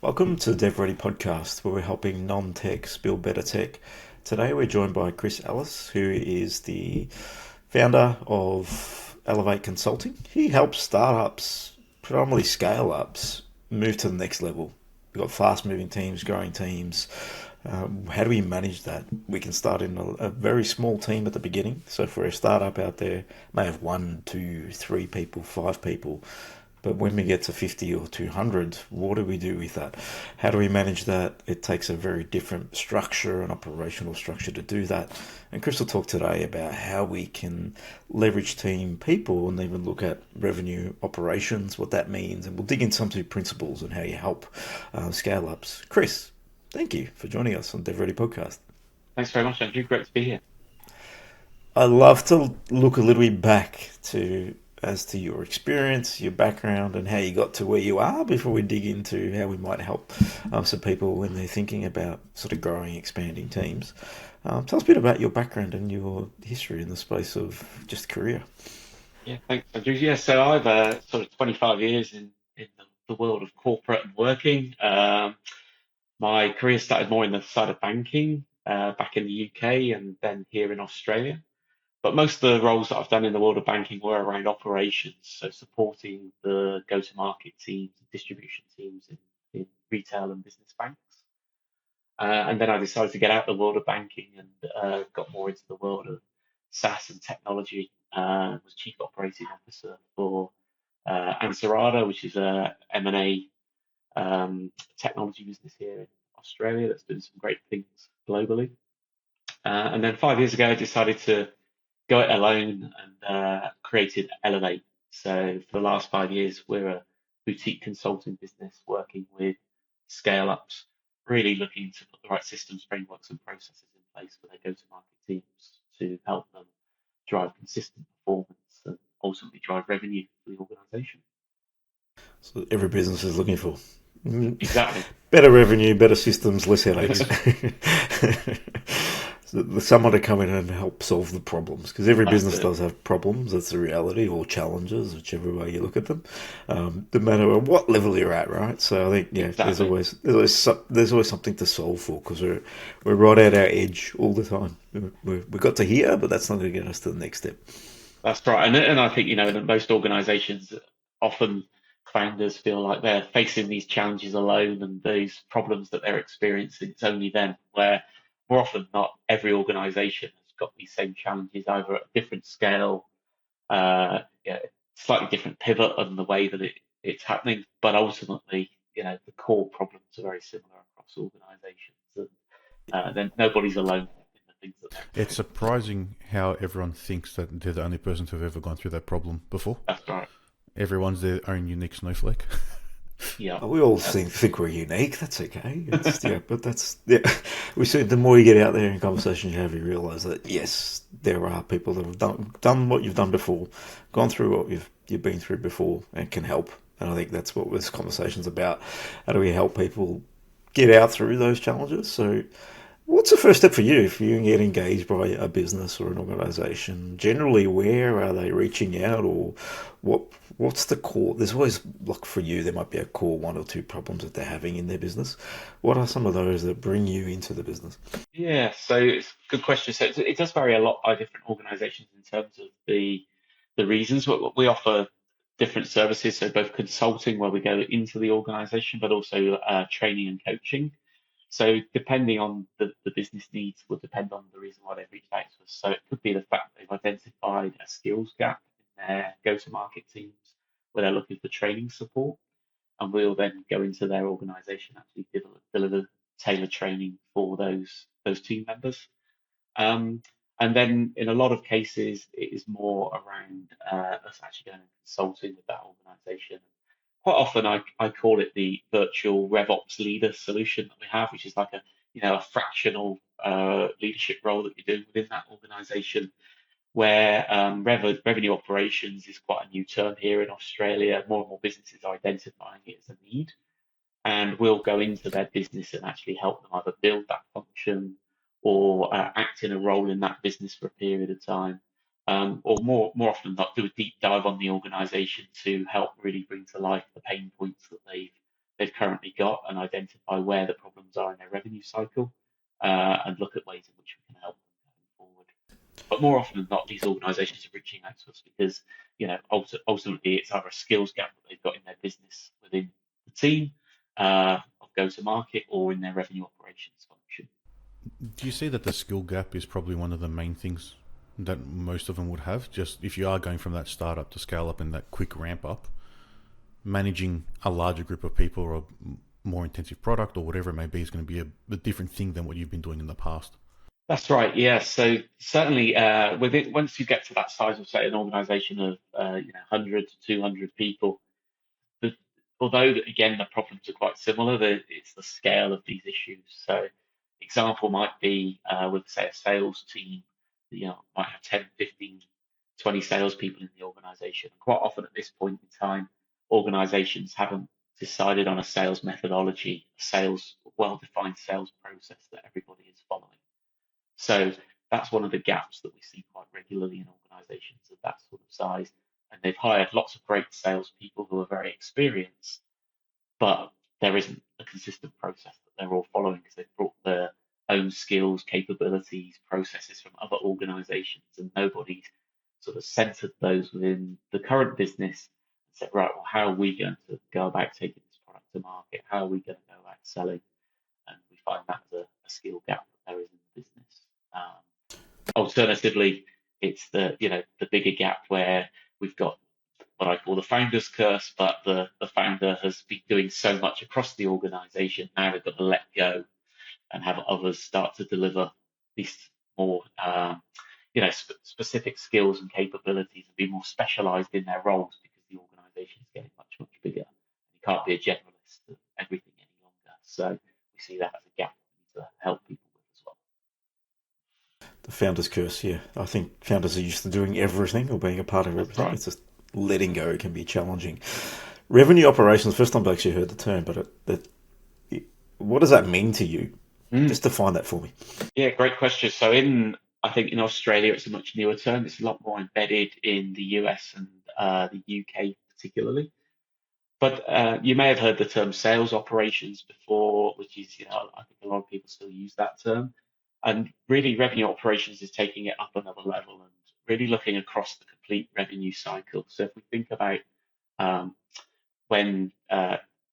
Welcome to the DevReady Podcast, where we're helping non-techs build better tech. Today we're joined by Chris Ellis, who is the founder of Ellivate Consulting. He helps startups, predominantly scale-ups, move to the next level. We've got fast-moving teams, growing teams. How do we manage that? We can start in a very small team at the beginning. So for a startup out there, may have 1, 2, 3 people, 5 people. But when we get to 50 or 200, what do we do with that? How do we manage that? It takes a very different structure, an operational structure to do that. And Chris will talk today about how we can leverage team people and even look at revenue operations, what that means. And we'll dig into some principles and how you help scale ups. Chris, thank you for joining us on DevReady Podcast. Thanks very much, Andrew. Great to be here. I love to look a little bit back as to your experience, your background, and how you got to where you are before we dig into how we might help some people when they're thinking about sort of growing, expanding teams. Tell us a bit about your background and your history in the space of just career. Yeah, thanks, Andrew. Yeah, so I've sort of 25 years in the world of corporate and working. My career started more in the side of banking back in the UK and then here in Australia. But most of the roles that I've done in the world of banking were around operations, so supporting the go-to-market teams, distribution teams in retail and business banks. And then I decided to get out of the world of banking and got more into the world of SaaS and technology. Was Chief Operating Officer for Ansarada, which is a M&A technology business here in Australia that's doing some great things globally. And then 5 years ago, I decided to go it alone and created Ellivate. So for the last 5 years, we're a boutique consulting business working with scale ups, really looking to put the right systems, frameworks, and processes in place for their go-to-market teams to help them drive consistent performance and ultimately drive revenue for the organization. So every business is looking for Exactly. better revenue, better systems, less headaches. Someone to come in and help solve the problems, because every That's business it. does have problems. That's the reality, or challenges, whichever way you look at them. No matter what level you're at, right? So I think there's Exactly. always something to solve for, because we're right at our edge all the time. We got to here, but that's not going to get us to the next step. That's right. And I think, in most organizations, often founders feel like they're facing these challenges alone and these problems that they're experiencing, it's only them, where more often not every organization has got these same challenges, either at a different scale, yeah, slightly different pivot on the way that it's happening, but ultimately, the core problems are very similar across organizations. And then nobody's alone in the things that they're It's experiencing. surprising how everyone thinks that they're the only person to have ever gone through that problem before. That's right. Everyone's their own unique snowflake. Yeah. We all That's think we're unique. That's okay. But We see the more you get out there in conversations you have, you realise that yes, there are people that have done what you've done before, gone through what you've been through before, and can help. And I think that's what this conversation's about. How do we help people get out through those challenges? So, what's the first step for you if you get engaged by a business or an organisation? Generally, where are they reaching out, or what? What's the core? There's always, like for you, there might be a core 1 or 2 problems that they're having in their business. What are some of those that bring you into the business? Yeah, so it's a good question. So it does vary a lot by different organizations in terms of the reasons. We offer different services, so both consulting, where we go into the organization, but also training and coaching. So depending on the business needs will depend on the reason why they've reached out to us. So it could be the fact that they've identified a skills gap in their go-to-market teams where they're looking for training support, and we'll then go into their organisation, actually deliver tailored training for those team members. Um, and then in a lot of cases, it is more around us actually going and consulting with that organisation. Quite often, I call it the virtual RevOps leader solution that we have, which is like a fractional leadership role that you're doing within that organisation where revenue operations is quite a new term here in Australia. More and more businesses are identifying it as a need, and we'll go into their business and actually help them either build that function or act in a role in that business for a period of time. Or more often than not, do a deep dive on the organisation to help really bring to life the pain points that they've they've currently got and identify where the problems are in their revenue cycle, and look at ways in which we can help them going forward. But more often than not, these organisations are reaching out to us because, ultimately it's either a skills gap that they've got in their business within the team of go-to-market, or in their revenue operations function. Do you see that the skill gap is probably one of the main things that most of them would have? Just if you are going from that startup to scale up and that quick ramp up, managing a larger group of people or a more intensive product or whatever it may be is going to be a different thing than what you've been doing in the past. That's right. Yeah. So certainly, once you get to that size of, say, an organisation of 100 to 200 people, although again the problems are quite similar, it's the scale of these issues. So, example might be with, say, a sales team. Might have 10, 15, 20 salespeople in the organisation. And quite often at this point in time, organisations haven't decided on a sales methodology, a well-defined sales process that everybody is following. So that's one of the gaps that we see quite regularly in organisations of that sort of size. And they've hired lots of great salespeople who are very experienced, but there isn't a consistent process that they're all following because they've brought their own skills, capabilities, processes from other organisations, and nobody's sort of centred those within the current business and said, right, well, how are we going to go about taking this product to market? How are we going to go about selling? And we find that as a skill gap that there is in the business. Alternatively, it's the bigger gap where we've got what I call the founder's curse, but the founder has been doing so much across the organisation. Now they've got to let go and have others start to deliver these more specific skills and capabilities and be more specialised in their roles because the organisation is getting much, much bigger. You can't be a generalist of everything any longer. So we see that as a gap we need to help people with as well. The founder's curse, yeah. I think founders are used to doing everything or being a part of everything. Right. It's just letting go can be challenging. Revenue operations, first time I've actually heard the term, but what does that mean to you? Just define that for me. Yeah, great question. So I think in Australia, it's a much newer term. It's a lot more embedded in the US and the UK particularly. But you may have heard the term sales operations before, which is, I think a lot of people still use that term. And really, revenue operations is taking it up another level and really looking across the complete revenue cycle. So if we think about when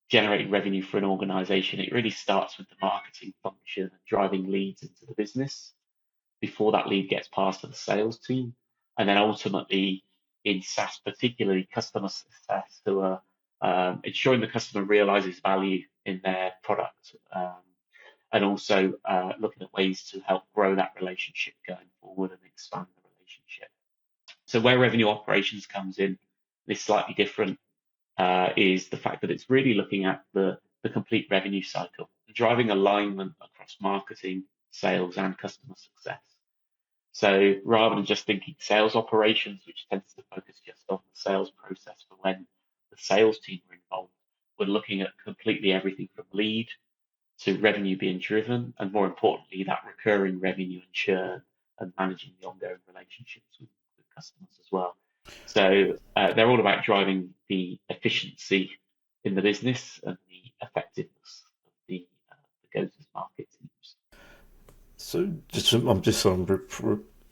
generating revenue for an organization, it really starts with the marketing function and driving leads into the business before that lead gets passed to the sales team. And then ultimately in SaaS, particularly customer success, who are ensuring the customer realizes value in their product, and also looking at ways to help grow that relationship going forward and expand the relationship. So where revenue operations comes in, is slightly different, is the fact that it's really looking at the complete revenue cycle, driving alignment across marketing, sales, and customer success. So rather than just thinking sales operations, which tends to focus just on the sales process for when the sales team are involved, we're looking at completely everything from lead to revenue being driven, and more importantly, that recurring revenue and churn and managing the ongoing relationships with customers as well. So they're all about driving the efficiency in the business and the effectiveness of the go-to-market teams. So I'm just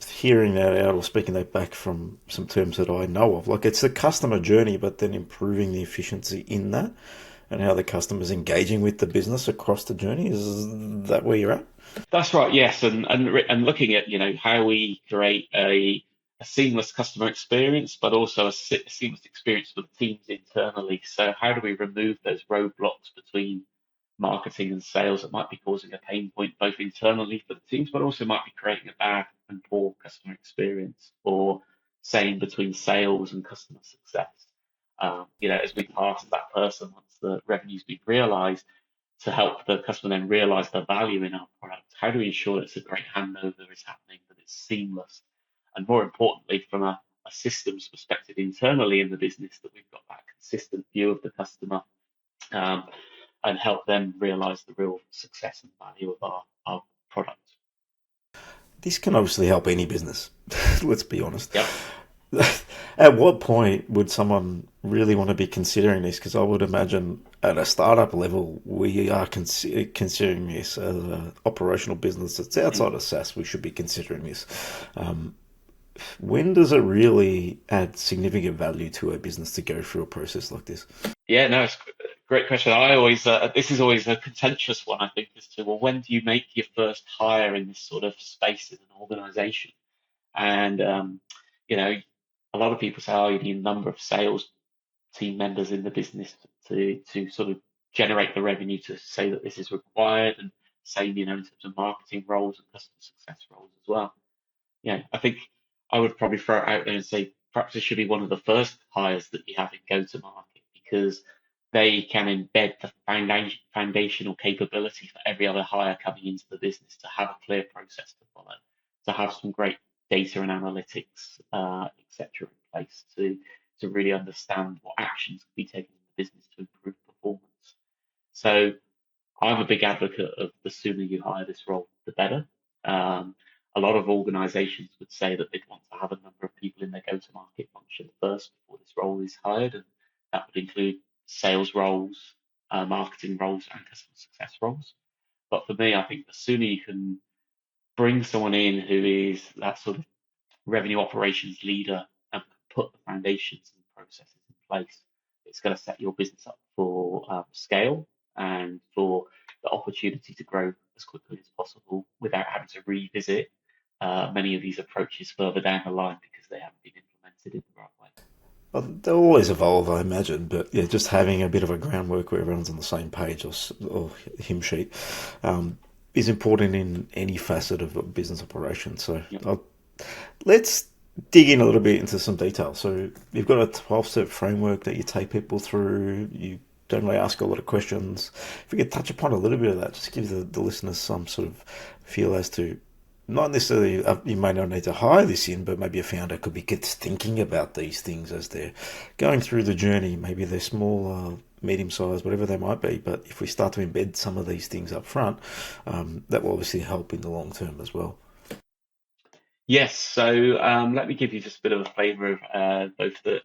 hearing that out or speaking that back from some terms that I know of. Like, it's the customer journey, but then improving the efficiency in that and how the customer's engaging with the business across the journey. Is that where you're at? That's right, yes. And looking at, how we create a seamless customer experience, but also a seamless experience for the teams internally. So how do we remove those roadblocks between marketing and sales that might be causing a pain point both internally for the teams, but also might be creating a bad and poor customer experience, or same between sales and customer success. As we pass that person, once the revenue's been realized, to help the customer then realize the value in our product, how do we ensure that it's a great handover is happening, that it's seamless, and more importantly, from a systems perspective internally in the business, that we've got that consistent view of the customer, and help them realize the real success and value of our product. This can obviously help any business, let's be honest. Yep. At what point would someone really want to be considering this? Because I would imagine at a startup level, we are considering this as an operational business that's outside of SaaS. We should be considering this. When does it really add significant value to a business to go through a process like this? Yeah, no, it's a great question. I always, this is always a contentious one, I think, as to, well, when do you make your first hire in this sort of space as an organization? And, you know, a lot of people say, oh, you need a number of sales team members in the business to sort of generate the revenue to say that this is required, and same, in terms of marketing roles and customer success roles as well. I think I would probably throw it out there and say perhaps it should be one of the first hires that you have in go to market, because they can embed the foundational capability for every other hire coming into the business to have a clear process to follow, to have some great data and analytics, etc., in place to really understand what actions can be taken in the business to improve performance. So I'm a big advocate of the sooner you hire this role, the better. A lot of organizations would say that they'd want to have a number of people in their go-to-market function first before this role is hired, and that would include sales roles, marketing roles, and customer success roles. But for me, I think the sooner you can bring someone in who is that sort of revenue operations leader and put the foundations and processes in place, it's going to set your business up for scale and for the opportunity to grow as quickly as possible without having to revisit many of these approaches further down the line because they haven't been implemented in the right way. Well, they'll always evolve, I imagine, but yeah, just having a bit of a groundwork where everyone's on the same page or hymn sheet is important in any facet of a business operation. So Yep. let's dig in a little bit into some detail. So you've got a 12-step framework that you take people through. You don't really ask a lot of questions. If we could touch upon a little bit of that, just give the listeners some sort of feel as to, not necessarily, you may not need to hire this in, but maybe a founder could be thinking about these things as they're going through the journey. Maybe they're small, medium-sized, whatever they might be. But if we start to embed some of these things up front, that will obviously help in the long term as well. Yes, so let me give you just a bit of a flavour of both the.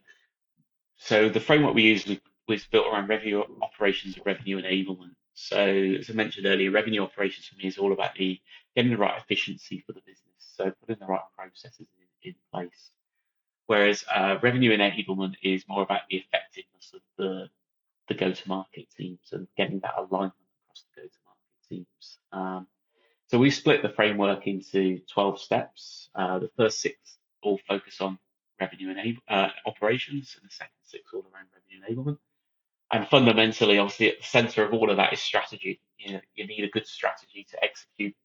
So the framework we use was built around revenue operations and revenue enablement. So as I mentioned earlier, revenue operations for me is all about getting the right efficiency for the business. So putting the right processes in place. Whereas revenue enablement is more about the effectiveness of the go-to-market teams and getting that alignment across the go-to-market teams. So we split the framework into 12 steps. The first 6 all focus on revenue operations, and the second 6 all around revenue enablement. And fundamentally, obviously, at the center of all of that is strategy. You need a good strategy to execute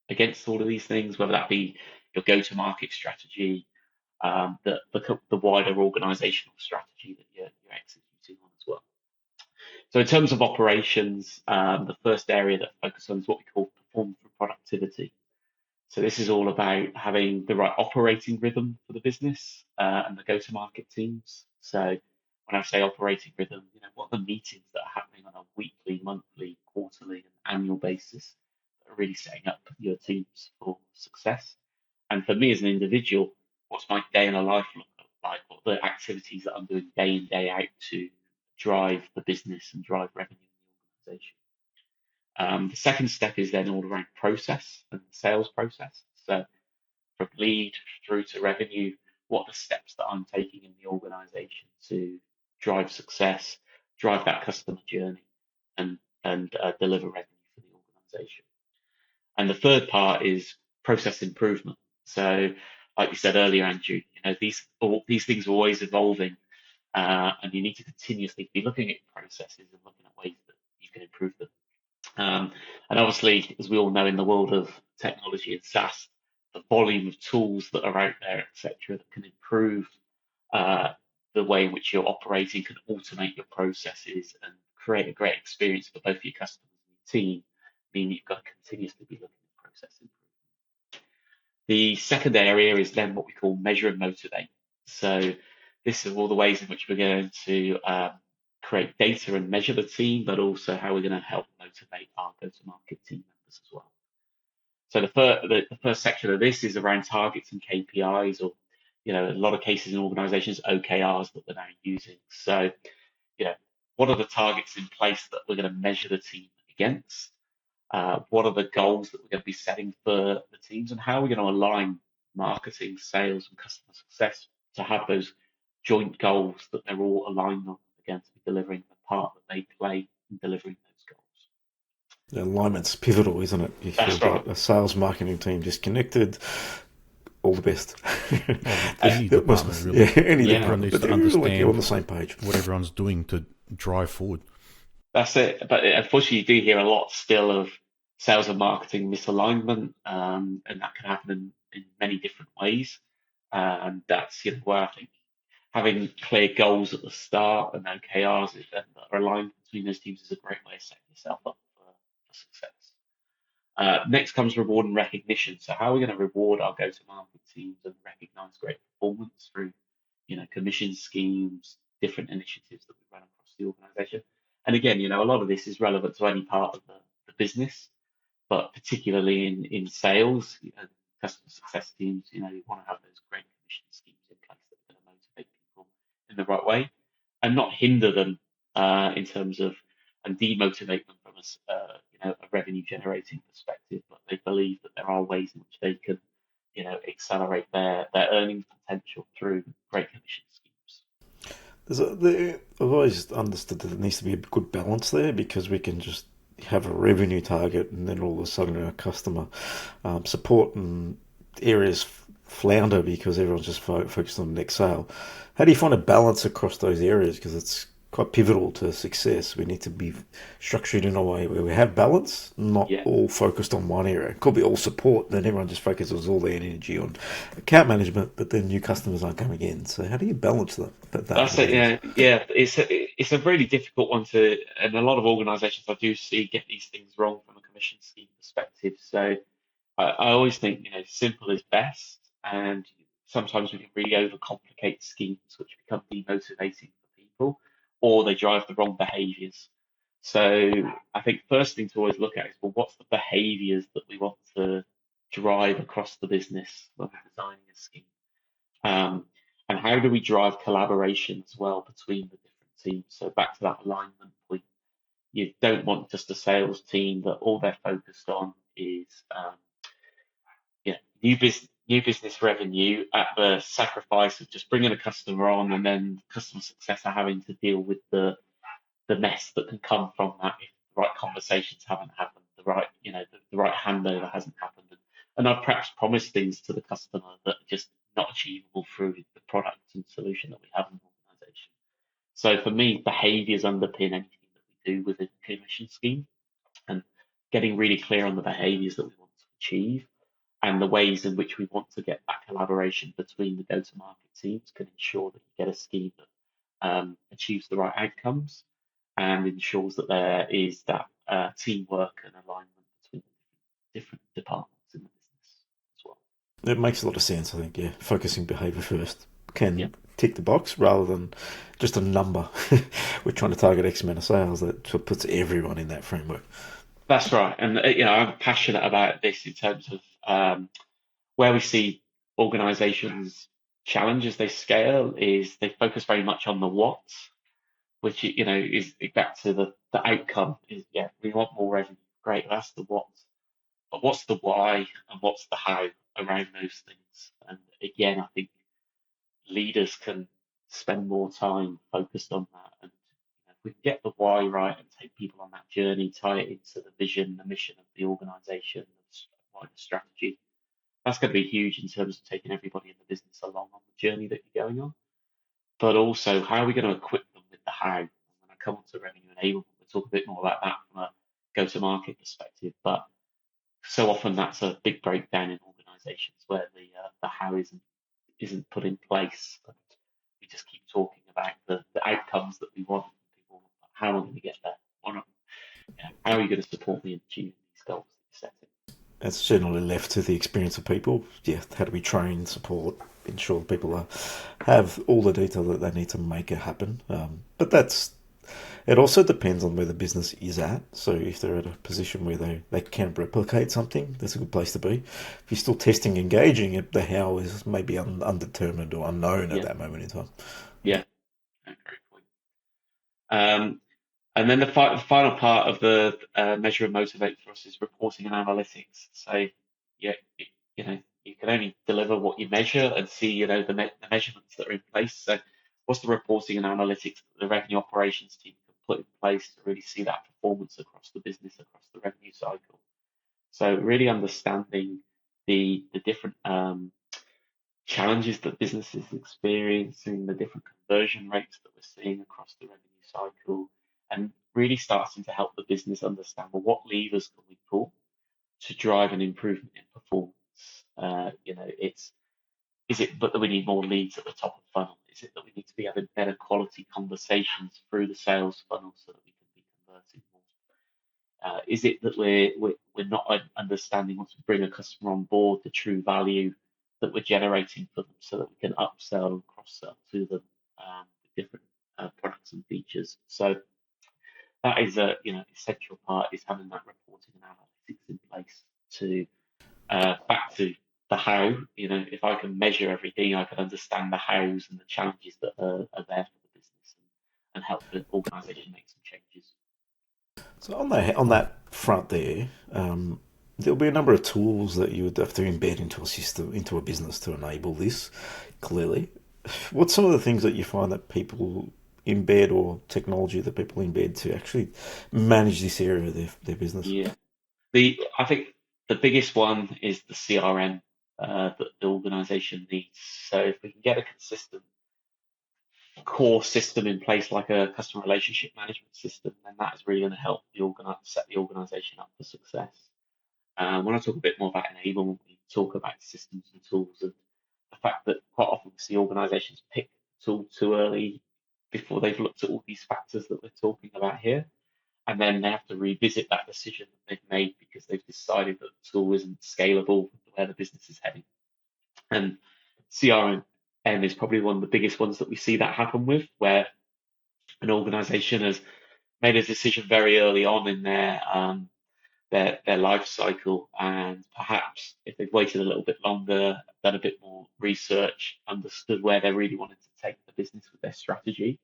against all of these things, whether that be your go-to-market strategy, the wider organizational strategy that you're executing on as well. So in terms of operations, the first area that I focus on is what we call performance and productivity. So this is all about having the right operating rhythm for the business and the go-to-market teams. So when I say operating rhythm, what are the meetings that are happening on a weekly, monthly, quarterly, and annual basis that are really setting up your teams for success? And for me as an individual, what's my day in a life look like? What are the activities that I'm doing day in, day out to drive the business and drive revenue in the organization? The second step is then all around process and the sales process. So from lead through to revenue, what are the steps that I'm taking in the organization to drive success, drive that customer journey, and deliver revenue for the organization? And the third part is process improvement. So, like you said earlier, Andrew, these things are always evolving, and you need to continuously be looking at processes and looking at ways that you can improve them. And obviously, as we all know, in the world of technology and SaaS, the volume of tools that are out there, etc., that can improve the way in which you're operating, can automate your processes and create a great experience for both your customers and your team, mean you've got to continuously be looking at process improvement. The second area is then what we call measure and motivate. So this is all the ways in which we're going to create data and measure the team, but also how we're going to help motivate our go-to-market team members as well. So the first section of this is around targets and KPIs, or a lot of cases in organizations, OKRs that we're now using. So, what are the targets in place that we're going to measure the team against? What are the goals that we're going to be setting for the teams, and how are we going to align marketing, sales, and customer success to have those joint goals that they're all aligned on against delivering the part that they play in delivering those goals. The alignment's pivotal, isn't it? If That's you've got right. a sales marketing team disconnected, all the best. Any department, really. Any Everyone department. needs to You're understand on the same page. what everyone's doing to drive forward. That's it. But unfortunately, you do hear a lot still of sales and marketing misalignment, and that can happen in many different ways. And that's where I think having clear goals at the start and OKRs that are aligned between those teams is a great way of setting yourself up for success. Next comes reward and recognition. So how are we going to reward our go-to-market teams and recognize great performance through, commission schemes, different initiatives that we run across the organization? And again, a lot of this is relevant to any part of the business, but particularly in sales, customer success teams, you want to have those great commission schemes in place that are going to motivate people in the right way and not hinder them in terms of and demotivate them from a revenue generating perspective, but they believe that there are ways in which they can, accelerate their earnings potential through great commission schemes. I've always understood that there needs to be a good balance there, because we can just have a revenue target and then all of a sudden our customer support and areas flounder because everyone's just focused on the next sale. How do you find a balance across those areas? Because it's quite pivotal to success. We need to be structured in a way where we have balance, not all focused on one area. It could be all support, then everyone just focuses all their energy on account management, but then new customers aren't coming in. So how do you balance that? That's it. Yeah. It's a really difficult one and a lot of organisations I do see get these things wrong from a commission scheme perspective. So I always think simple is best, and sometimes we can really overcomplicate schemes, which become demotivating for people, or they drive the wrong behaviours. So I think first thing to always look at is, well, what's the behaviours that we want to drive across the business when we're designing a scheme? And how do we drive collaboration as well between the different teams? So back to that alignment point, you don't want just a sales team that all they're focused on is new business revenue at the sacrifice of just bringing a customer on, and then customer success are having to deal with the mess that can come from that if the right conversations haven't happened, the right handover hasn't happened, and I've perhaps promised things to the customer that are just not achievable through the product and solution that we have in the organisation. So for me, behaviours underpin anything that we do within a commission scheme, and getting really clear on the behaviours that we want to achieve and the ways in which we want to get that collaboration between the go-to-market teams can ensure that you get a scheme that achieves the right outcomes and ensures that there is that teamwork and alignment between different departments in the business as well. It makes a lot of sense, I think, focusing behaviour first can tick the box rather than just a number. We're trying to target X amount of sales. That puts everyone in that framework. That's right. And, I'm passionate about this in terms of where we see organizations challenge as they scale is they focus very much on the what, which, is back to the outcome is, we want more revenue. Great. That's the what. But what's the why and what's the how around those things? And again, I think leaders can spend more time focused on that. And if we get the why right and take people on that journey, tie it into the vision, the mission of the organisation, the strategy, that's going to be huge in terms of taking everybody in the business along on the journey that you're going on. But also, how are we going to equip them with the how? And when I come on to revenue enablement, we'll talk a bit more about that from a go-to-market perspective. But so often that's a big breakdown in organisations where the how isn't put in place. And we just keep talking about the outcomes that we want. People, how am I going to get there? How are you going to support me in achieving these goals that you're setting? It's certainly left to the experience of people. How do we train, support, ensure people have all the detail that they need to make it happen? But that's It also depends on where the business is at. So if they're at a position where they can replicate something, that's a good place to be. If you're still testing, engaging, the how is maybe undetermined or unknown at that moment in time. Yeah, great point. And then the final part of the measure and motivate for us is reporting and analytics. So, yeah, you can only deliver what you measure and see, the measurements that are in place. So, what's the reporting and analytics that the revenue operations team can put in place to really see that performance across the business, across the revenue cycle? So, really understanding the different challenges that business is experiencing, the different conversion rates that we're seeing across the revenue cycle, and really starting to help the business understand, well, what levers can we pull to drive an improvement in performance? Is it that we need more leads at the top of the funnel? Is it that we need to be having better quality conversations through the sales funnel so that we can be converting more? Is it that we're not understanding once we bring a customer on board the true value that we're generating for them, so that we can upsell and cross-sell to them different products and features? So that is a essential part, is having that reporting and analytics in place to back to the how. If I can measure everything, I can understand the hows and the challenges that are there for the business, and help the organisation make some changes. So on that front there, there'll be a number of tools that you would have to embed into a system, into a business to enable this, clearly. What's some of the things that you find that people embed, or technology that people embed to actually manage this area of their business? Yeah. I think the biggest one is the CRM that the organisation needs. So if we can get a consistent core system in place, like a customer relationship management system, then that is really going to help set the organisation up for success. When I talk a bit more about enablement, we talk about systems and tools, and the fact that quite often we see organisations pick the tool too early before they've looked at all these factors that we're talking about here. And then they have to revisit that decision that they've made because they've decided that the tool isn't scalable with where the business is heading. And CRM is probably one of the biggest ones that we see that happen with, where an organisation has made a decision very early on in their life cycle, and perhaps if they'd waited a little bit longer, done a bit more research, understood where they really wanted to take the business with their strategy,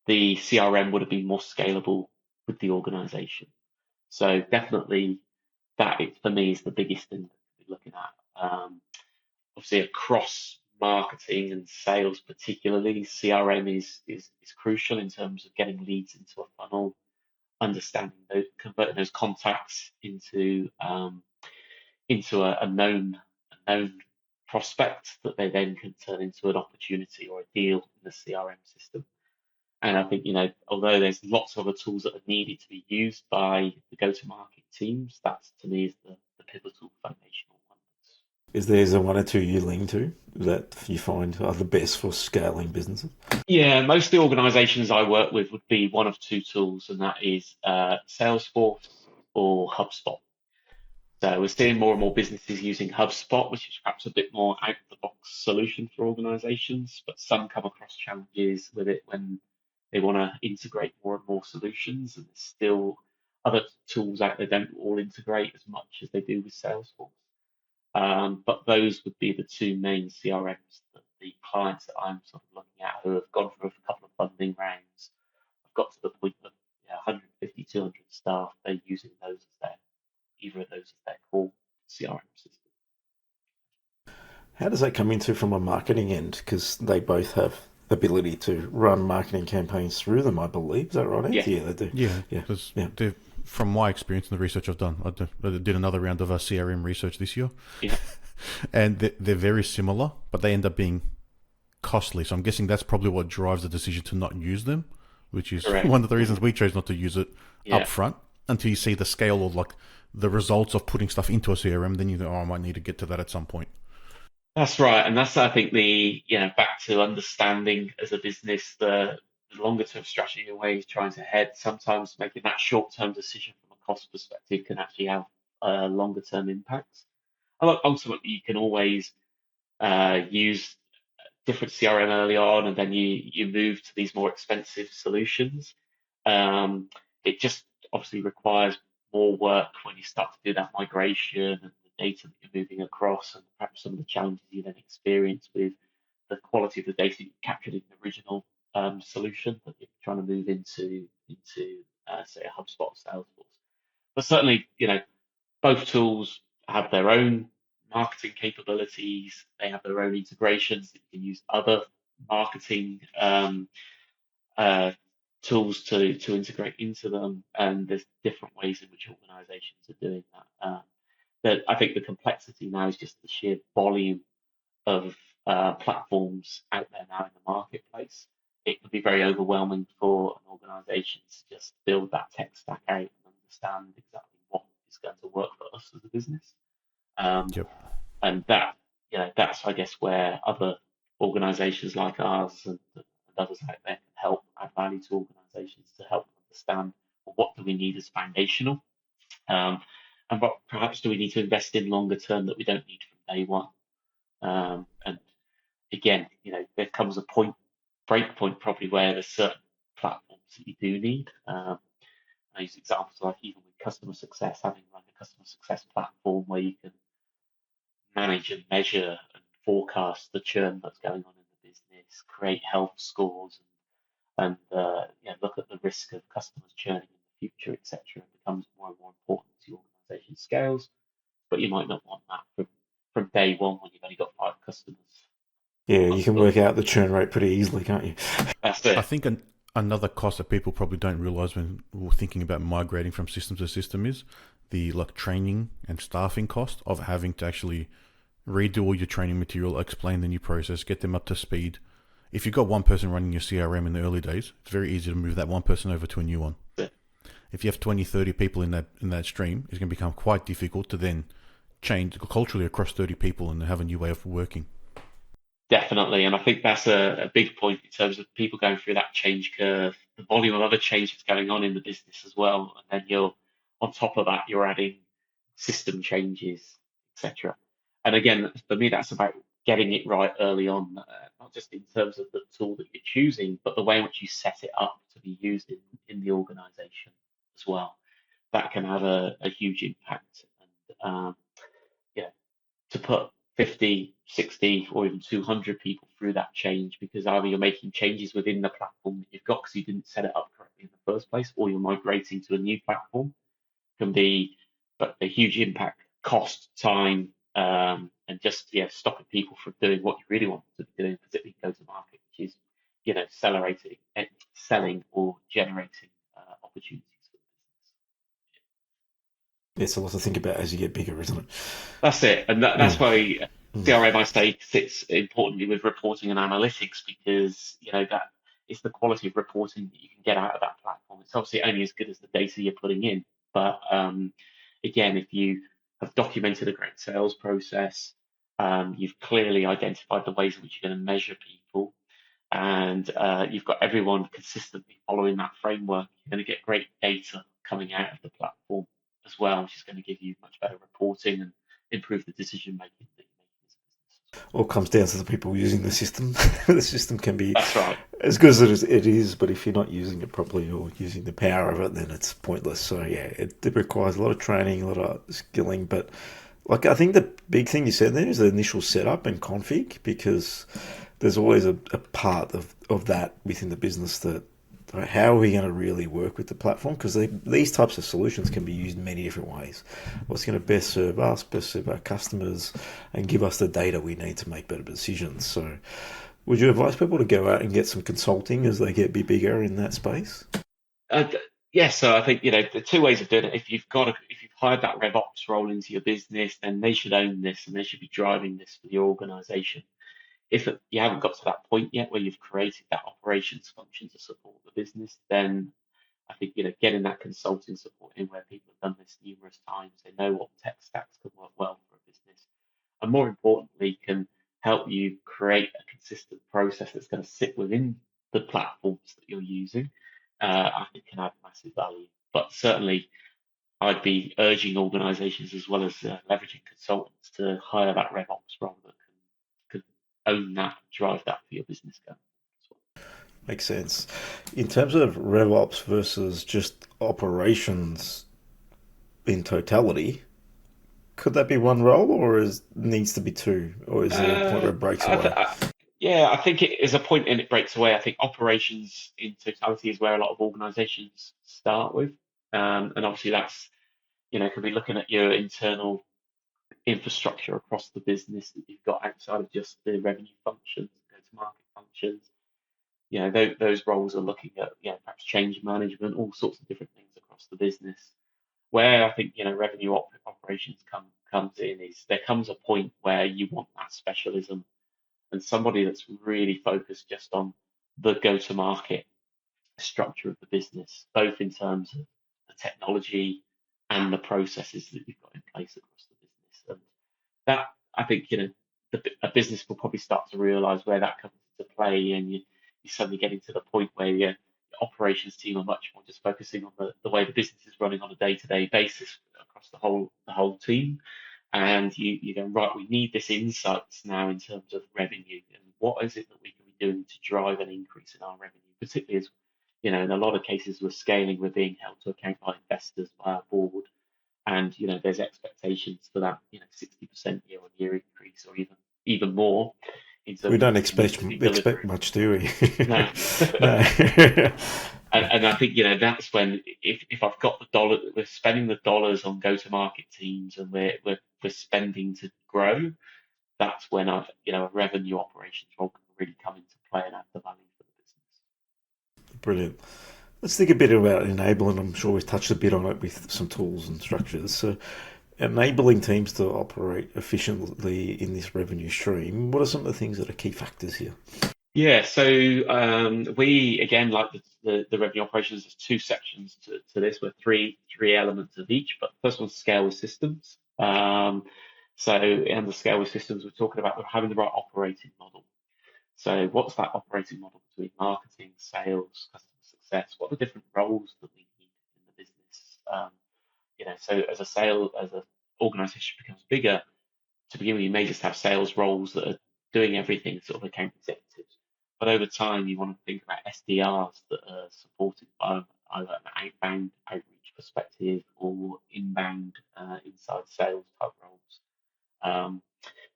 the CRM would have been more scalable with the organisation. So definitely that, for me, is the biggest thing that we're looking at. Obviously, across marketing and sales particularly, CRM is crucial in terms of getting leads into a funnel, understanding converting those contacts into a known prospect that they then can turn into an opportunity or a deal in the CRM system. And I think, although there's lots of other tools that are needed to be used by the go-to-market teams, that to me is the pivotal foundational one. Is there one or two you lean to that you find are the best for scaling businesses? Yeah, most of the organisations I work with would be one of two tools, and that is Salesforce or HubSpot. So we're seeing more and more businesses using HubSpot, which is perhaps a bit more out-of-the-box solution for organisations, but some come across challenges with it when they want to integrate more and more solutions, and there's still other tools out there don't all integrate as much as they do with Salesforce. But those would be the two main CRMs that the clients that I'm sort of looking at, who have gone through a couple of funding rounds, have got to the point of 150, 200 staff, they're using those as either of those as their core CRM system. How does that come into from a marketing end? Because they both have ability to run marketing campaigns through them, I believe. Is that right? Yeah, they do. Yeah. From my experience and the research I've done, I did another round of CRM research this year. Yeah. And they're very similar, but they end up being costly. So I'm guessing that's probably what drives the decision to not use them, which is Correct. one of the reasons we chose not to use it up front until you see the scale of like the results of putting stuff into a CRM. Then you go, I might need to get to that at some point. That's right. And that's, I think, back to understanding as a business the longer term strategy and where you're trying to head. Sometimes making that short term decision from a cost perspective can actually have longer term impacts. And ultimately, you can always use different CRM early on, and then you move to these more expensive solutions. It just obviously requires more work when you start to do that migration and the data that you're moving across, and perhaps some of the challenges you then experience with the quality of the data you captured in the original solution that you're trying to move into say a HubSpot or Salesforce. But certainly, both tools have their own marketing capabilities. They have their own integrations that you can use other marketing uh, tools to integrate into them, and there's different ways in which organisations are doing that. That I think the complexity now is just the sheer volume of platforms out there now in the marketplace. It can be very overwhelming for an organisation to just build that tech stack out and understand exactly what is going to work for us as a business. Yep. And that's I guess where other organisations like ours and others out there can help add value to organisations to help them understand, well, what do we need as foundational, and what perhaps do we need to invest in longer term that we don't need from day one. And again, there comes a break point probably where there's certain platforms that you do need. I use examples like even with customer success, having like a customer success platform where you can manage and measure and forecast the churn that's going on in the business, create health scores, and look at the risk of customers churning in the future, etc. It becomes more and more important as your organisation scales. But you might not want that from day one when you've only got 5 customers. Yeah, you can work out the churn rate pretty easily, can't you? That's it. I think another cost that people probably don't realize when we're thinking about migrating from system to system is the training and staffing cost of having to actually redo all your training material, explain the new process, get them up to speed. If you've got one person running your CRM in the early days, it's very easy to move that one person over to a new one. Yeah. If you have 20, 30 people in that stream, it's going to become quite difficult to then change culturally across 30 people and have a new way of working. Definitely, and I think that's a big point in terms of people going through that change curve, the volume of other change that's going on in the business as well, and then on top of that, you're adding system changes, etc. And again, for me, that's about getting it right early on, not just in terms of the tool that you're choosing, but the way in which you set it up to be used in the organisation as well. That can have a huge impact, and to put 50, 60, or even 200 people through that change, because either you're making changes within the platform that you've got because you didn't set it up correctly in the first place, or you're migrating to a new platform, can be a huge impact, cost, time, and just stopping people from doing what you really want them to be doing, particularly go to market, which is accelerating, selling, or generating opportunities. It's a lot to think about as you get bigger, isn't it? That's it, and that's why CRM, I say, sits importantly with reporting and analytics, because that it's the quality of reporting that you can get out of that platform. It's obviously only as good as the data you're putting in, but again, if you have documented a great sales process, you've clearly identified the ways in which you're going to measure people, and you've got everyone consistently following that framework, you're going to get great data coming out of the platform as well, which is going to give you much better reporting and improve the decision making that you're making as a business. All comes down to the people using the system. The system can be That's right. as good as it is, but if you're not using it properly or using the power of it, then it's pointless. So it requires a lot of training, a lot of skilling. But I think the big thing you said there is the initial setup and config, because there's always a part of that within the business that, how are we going to really work with the platform? Because these types of solutions can be used in many different ways. What's going to best serve us, best serve our customers, and give us the data we need to make better decisions. So would you advise people to go out and get some consulting as they get bigger in that space? Yes, so I think the two ways of doing it. If you've hired that RevOps role into your business, then they should own this and they should be driving this for your organisation. If you haven't got to that point yet where you've created that operations function to support the business, then I think getting that consulting support in where people have done this numerous times, they know what tech stacks can work well for a business, and more importantly, can help you create a consistent process that's going to sit within the platforms that you're using. I think can add massive value. But certainly, I'd be urging organisations as well as leveraging consultants to hire that RevOps role that can own that, drive that for your business going as well. Makes sense. In terms of RevOps versus just operations in totality, could that be one role, or needs to be two, or is there a point where it breaks away? Yeah, I think it is a point and it breaks away. I think operations in totality is where a lot of organisations start with, and obviously that's could be looking at your internal infrastructure across the business that you've got outside of just the revenue functions, go-to-market functions. Those roles are looking at perhaps change management, all sorts of different things across the business. Where I think revenue operations comes in is there comes a point where you want that specialism and somebody that's really focused just on the go-to-market structure of the business, both in terms of the technology and the processes that you've got in place across the business. And that, I think, a business will probably start to realise where that comes into play, and you suddenly getting to the point where your operations team are much more just focusing on the way the business is running on a day-to-day basis across the whole team. And you go, right, we need this insights now in terms of revenue, and what is it that we can be doing to drive an increase in our revenue, particularly as in a lot of cases we're scaling, we're being held to account by investors, by our board, and there's expectations for that 60% year-on-year increase, or even more. We don't expect much, do we? No. No. And I think that's when if I've got the dollar, we're spending the dollars on go-to-market teams, and we're spending to grow. That's when a revenue operations role can really come into play and add the value for the business. Brilliant. Let's think a bit about Enablement. I'm sure we've touched a bit on it with some tools and structures. So, enabling teams to operate efficiently in this revenue stream, what are some of the things that are key factors here? Yeah, so we, again, like the revenue operations, there's two sections to this, with three elements of each. But the first one's scale with systems. So in the scale with systems, we're talking about having the right operating model. So what's that operating model between marketing, sales, customer success? What are the different roles that we need in the business? So as an organization becomes bigger, to begin with, you may just have sales roles that are doing everything, sort of account executives. But over time, you want to think about SDRs that are supported by either an outbound outreach perspective or inbound inside sales type roles.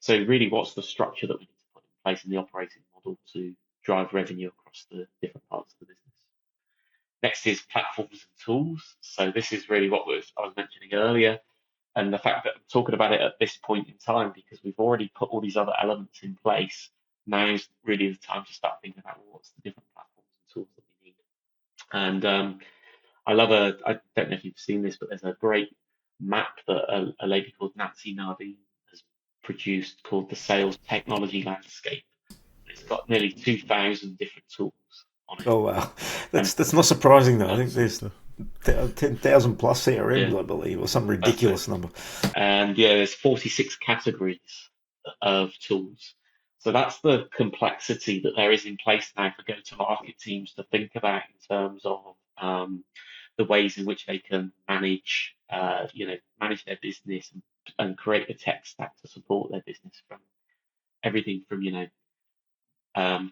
So really, what's the structure that we need to put in place in the operating model to drive revenue across the different parts of the business? Next is platforms and tools. So this is really what I was mentioning earlier, and the fact that I'm talking about it at this point in time, because we've already put all these other elements in place. Now is really the time to start thinking about what's the different platforms and tools that we need. And I don't know if you've seen this, but there's a great map that a lady called Nancy Nardine has produced called the Sales Technology Landscape. It's got nearly 2,000 different tools on it. Oh wow, that's not surprising though. I think there's 10,000 plus CRMs, I believe, or some ridiculous number. And there's 46 categories of tools. So that's the complexity that there is in place now for go-to-market teams to think about in terms of the ways in which they can manage their business and create the tech stack to support their business, from everything from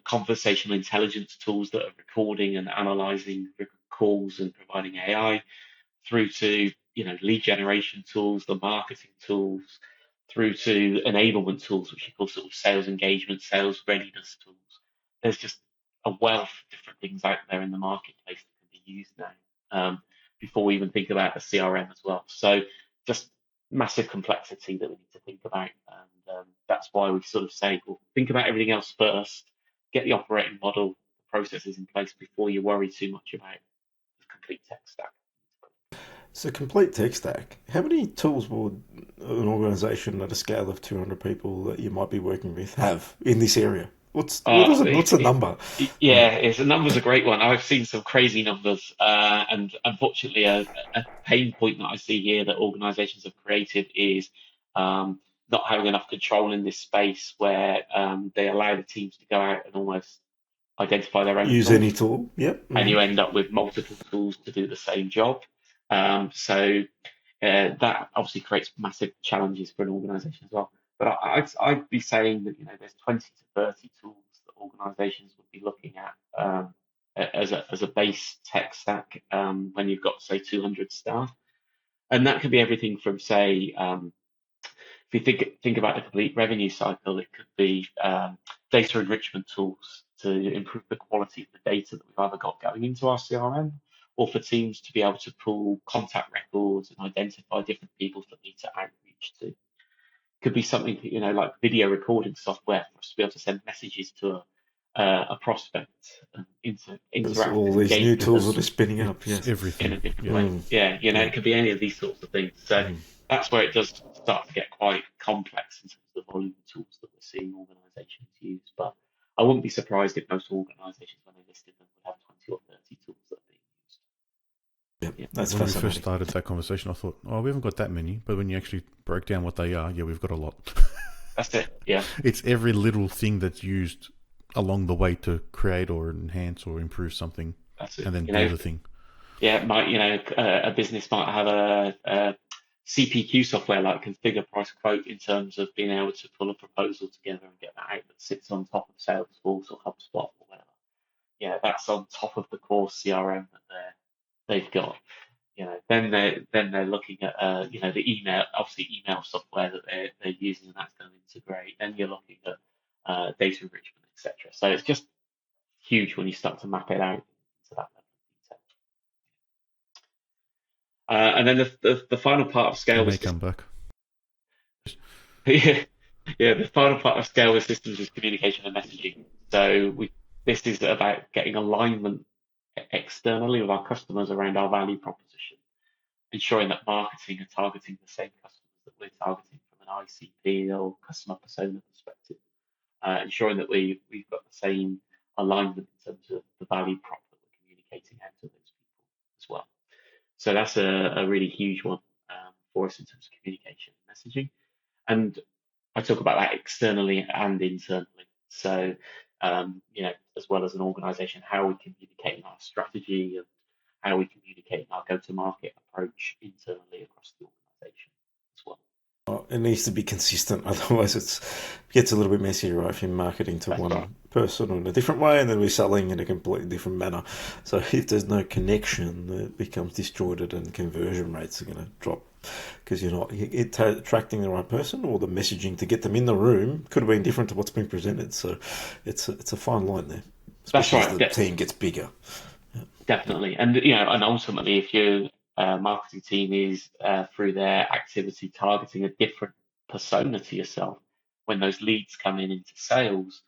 conversational intelligence tools that are recording and analyzing calls and providing AI, through to lead generation tools, the marketing tools, through to enablement tools, which you call sort of sales engagement, sales readiness tools. There's just a wealth of different things out there in the marketplace that can be used now, before we even think about the CRM as well. So just massive complexity that we need to think about, and that's why we sort of say, well, think about everything else first, get the operating model, the processes in place before you worry too much about the complete tech stack. So, complete tech stack. How many tools would an organisation at a scale of 200 people that you might be working with have in this area? What's the number? The number's a great one. I've seen some crazy numbers, and unfortunately, a pain point that I see here that organisations have created is not having enough control in this space, where they allow the teams to go out and almost identify their own use tools. Any tool, yep. And you end up with multiple tools to do the same job. So that obviously creates massive challenges for an organisation as well. But I'd be saying that there's 20 to 30 tools that organisations would be looking at as a base tech stack when you've got, say, 200 staff. And that could be everything from, say, if you think about the complete revenue cycle, it could be data enrichment tools to improve the quality of the data that we've either got going into our CRM, or for teams to be able to pull contact records and identify different people that need to outreach to. Could be something, like video recording software for us to be able to send messages to a prospect, There's interact all and these engage new with tools them that are spinning up. It's Yes. everything. in a different Yeah. way. Yeah, it could be any of these sorts of things. So that's where it does start to get quite complex in terms of the volume of tools that we're seeing organisations use. But I wouldn't be surprised if most organisations, when they listed them, would have 20 or 30 tools that are being used. Yeah, that's When we fascinating. first started that conversation, I thought, we haven't got that many. But when you actually broke down what they are, we've got a lot. That's it. Yeah. It's every little thing that's used along the way to create or enhance or improve something, That's it. and then do the thing. Yeah, it might, a business might have a CPQ software like configure price quote in terms of being able to pull a proposal together and get that out that sits on top of Salesforce or HubSpot or whatever. Yeah, that's on top of the core CRM that they've got. Then they're looking at the email software that they're using, and that's going to integrate. Then you're looking at data enrichment, etc. So it's just huge when you start to map it out to that level of detail. And then the final part of scale It may was come back. yeah, the final part of scale with systems is communication and messaging. So this is about getting alignment externally with our customers around our value proposition, ensuring that marketing are targeting the same customers that we're targeting from an ICP or customer persona perspective, ensuring that we've got the same alignment in terms of the value prop that we're communicating out to those people as well. So that's a really huge one for us in terms of communication and messaging. And I talk about that externally and internally. So, as well as an organisation, how we communicate in our strategy and how we communicate in our go-to-market approach internally across the organisation as well. It needs to be consistent, otherwise it gets a little bit messy, right? If you're marketing to one person in a different way and then we're selling in a completely different manner. So if there's no connection, it becomes distorted and conversion rates are going to drop because you're not attracting the right person, or the messaging to get them in the room could have been different to what's been presented. So it's a fine line there, especially as the team gets bigger. Definitely. And ultimately, if your marketing team is through their activity targeting a different persona to yourself, when those leads come into sales,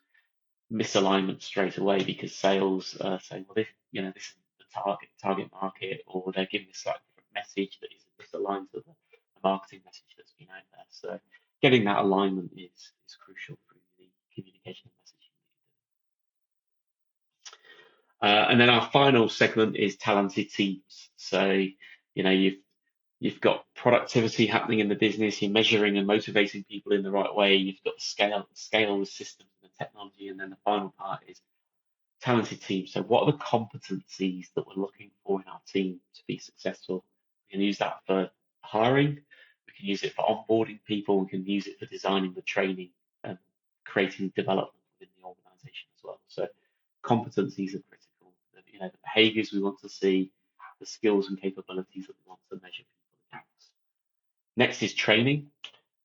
misalignment straight away, because sales say, well, this is the target market, or they're giving a slightly different message that is misaligned to the marketing message that's been out there. So getting that alignment is crucial through the communication and messaging. And then our final segment is talented teams. So, you've got productivity happening in the business, you're measuring and motivating people in the right way, you've got scale the systems and the technology, and then the final part is talented teams. So what are the competencies that we're looking for in our team to be successful? We can use that for hiring, we can use it for onboarding people, we can use it for designing the training and creating development within the organisation as well. So competencies are critical. The behaviours we want to see, the skills and capabilities that we want to measure people against. Next is training.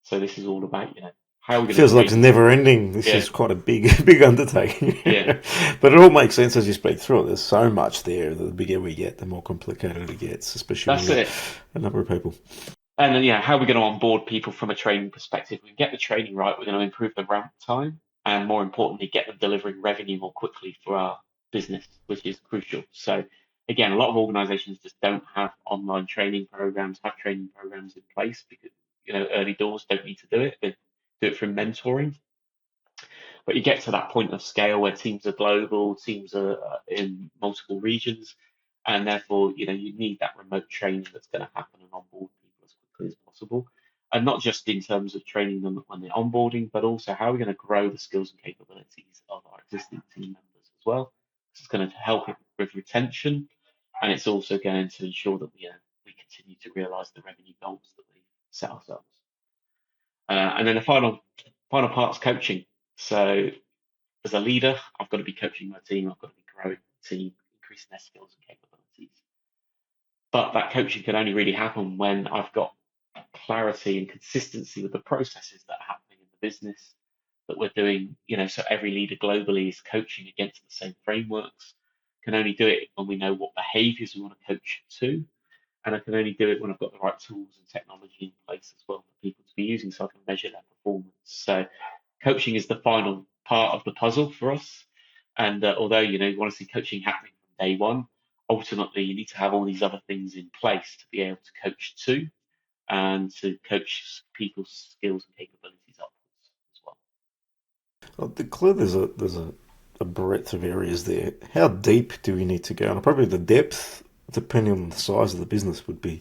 So this is all about, how we're going to feels like it's never ending. This is quite a big undertaking. Yeah. But it all makes sense as you speak through it. There's so much there. The bigger we get, the more complicated it gets, especially when you have a number of people. And then, how we're going to onboard people from a training perspective. We get the training right, we're going to improve the ramp time, and more importantly, get them delivering revenue more quickly for our business, which is crucial. So again, a lot of organizations just don't have online training programs, have training programs in place because, early doors don't need to do it. They do it through mentoring. But you get to that point of scale where teams are global, teams are in multiple regions, and therefore, you need that remote training that's going to happen and onboard people as quickly as possible. And not just in terms of training them when they're onboarding, but also how we're going to grow the skills and capabilities of our existing team members as well. It's going to help with retention, and it's also going to ensure that we continue to realise the revenue goals that we set ourselves. And then the final part is coaching. So as a leader, I've got to be coaching my team. I've got to be growing the team, increasing increasing their skills and capabilities. But that coaching can only really happen when I've got clarity and consistency with the processes that are happening in the business that we're doing. So every leader globally is coaching against the same frameworks. Can only do it when we know what behaviors we want to coach to. And I can only do it when I've got the right tools and technology in place as well for people to be using so I can measure their performance. So coaching is the final part of the puzzle for us. And although, you want to see coaching happening from day one, ultimately you need to have all these other things in place to be able to coach to and to coach people's skills and capabilities upwards as well. Clearly there's a breadth of areas there. How deep do we need to go? And probably the depth, depending on the size of the business, would be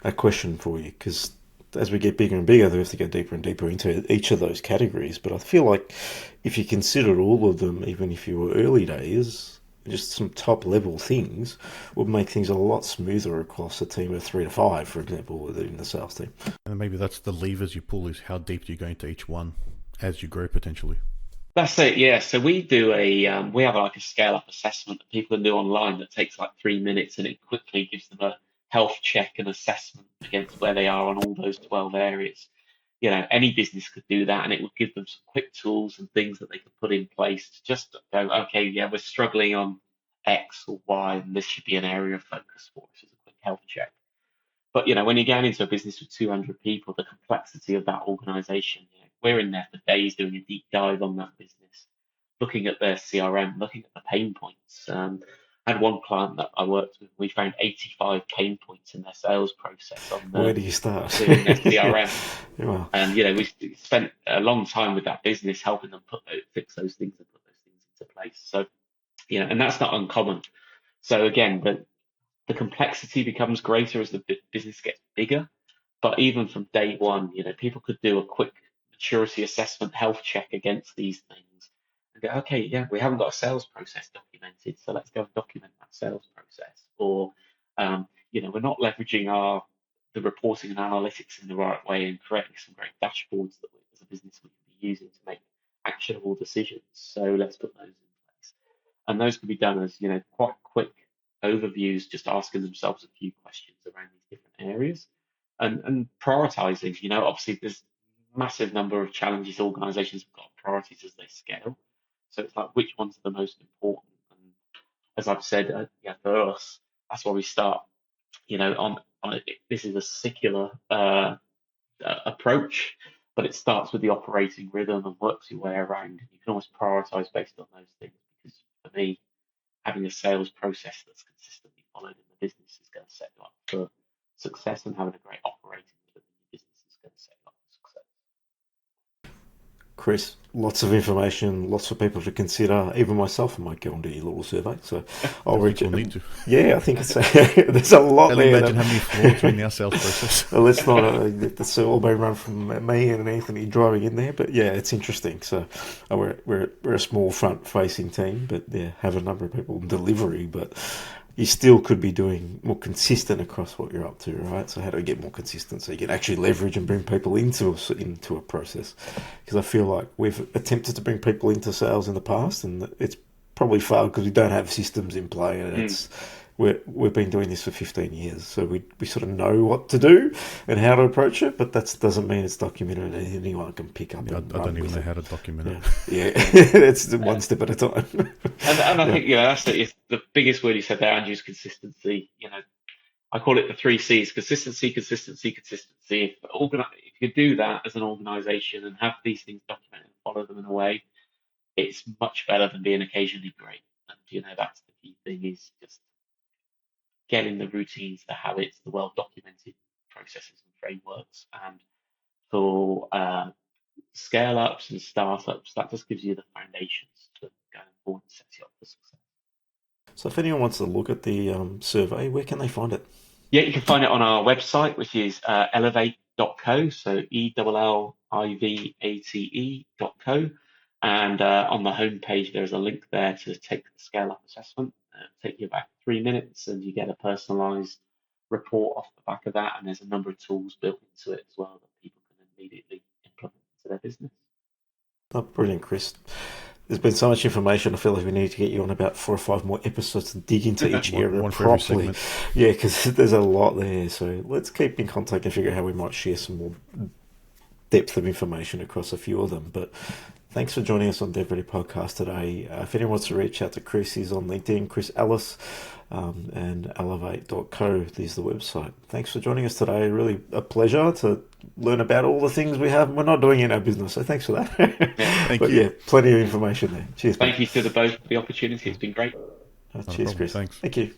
a question for you, because as we get bigger and bigger, we have to go deeper and deeper into each of those categories. But I feel like if you considered all of them, even if you were early days, just some top level things would make things a lot smoother across a team of 3 to 5, for example, within the sales team. And maybe that's the levers you pull, is how deep do you go into each one as you grow potentially. That's it, yeah. So we do we have like a scale up assessment that people can do online that takes like 3 minutes, and it quickly gives them a health check and assessment against where they are on all those 12 areas. Any business could do that, and it would give them some quick tools and things that they could put in place to just go, okay, yeah, we're struggling on X or Y, and this should be an area of focus for us as a quick health check. But when you get into a business with 200 people, the complexity of that organization, we're in there for days doing a deep dive on that business, looking at their CRM, looking at the pain points. I had one client that I worked with, we found 85 pain points in their sales process on Where do you start? doing their CRM. Wow. And we spent a long time with that business helping them fix those things and put those things into place. So and that's not uncommon. So again, the complexity becomes greater as the business gets bigger. But even from day one, people could do a quick maturity assessment health check against these things and go, okay, yeah, we haven't got a sales process documented, so let's go and document that sales process. Or, we're not leveraging the reporting and analytics in the right way and creating some great dashboards that we, as a business, we can be using to make actionable decisions. So let's put those in place. And those can be done as, quite quick overviews, just asking themselves a few questions around these different areas and prioritizing. Obviously there's massive number of challenges organizations have got priorities as they scale. So it's like, which ones are the most important? And as I've said, for us, that's why we start, this is a secular approach, but it starts with the operating rhythm and works your way around. You can always prioritize based on those things, because for me, having a sales process that's consistently followed in the business is going to set you up for success, and having a great operating rhythm in your business is going to set you up for success. Chris, lots of information, lots for people to consider. Even myself, I might go and do your little survey. So I'll reach out. Need to. Yeah, I think it's there's a lot there. Imagine how many flaws in our sales process. Well, let's not. That's all been run from me and Anthony driving in there. But yeah, it's interesting. So we're a small front-facing team, but yeah, have a number of people in delivery, but you still could be doing more consistent across what you're up to, right? So how do we get more consistent so you can actually leverage and bring people into a process? Because I feel like we've attempted to bring people into sales in the past, and it's probably failed because we don't have systems in play, and we've been doing this for 15 years, so we sort of know what to do and how to approach it, but that doesn't mean it's documented and anyone can pick up. I don't even know how to document it. Yeah, it's one step at a time. And I think that's the biggest word you said there, Andrew, is consistency. I call it the 3 C's: consistency, consistency, consistency. If you do that as an organisation and have these things documented and follow them in a way, it's much better than being occasionally great. And that's the key thing, is just getting the routines, the habits, the well-documented processes and frameworks. And for scale-ups and startups, that just gives you the foundations to going forward and sets you up for success. So if anyone wants to look at the survey, where can they find it? Yeah, you can find it on our website, which is ellivate.co, so ELLIVATE.co. And on the homepage, there's a link there to take the scale-up assessment. It'll take you about 3 minutes, and you get a personalised report off the back of that. And there's a number of tools built into it as well that people can immediately implement into their business. Oh, brilliant, Chris. There's been so much information. I feel like we need to get you on about 4 or 5 more episodes to dig into each area one for every properly. segment. Yeah, because there's a lot there. So let's keep in contact and figure out how we might share some more depth of information across a few of them. But thanks for joining us on DevReady Podcast today. If anyone wants to reach out to Chris, he's on LinkedIn, Chris Ellis, and ellivate.co is the website. Thanks for joining us today. Really a pleasure to learn about all the things we have. We're not doing in our business, so thanks for that. Thank you. Yeah, plenty of information there. Cheers. Thank you to the both for the opportunity. It's been great. Cheers, Chris. Thanks. Thank you.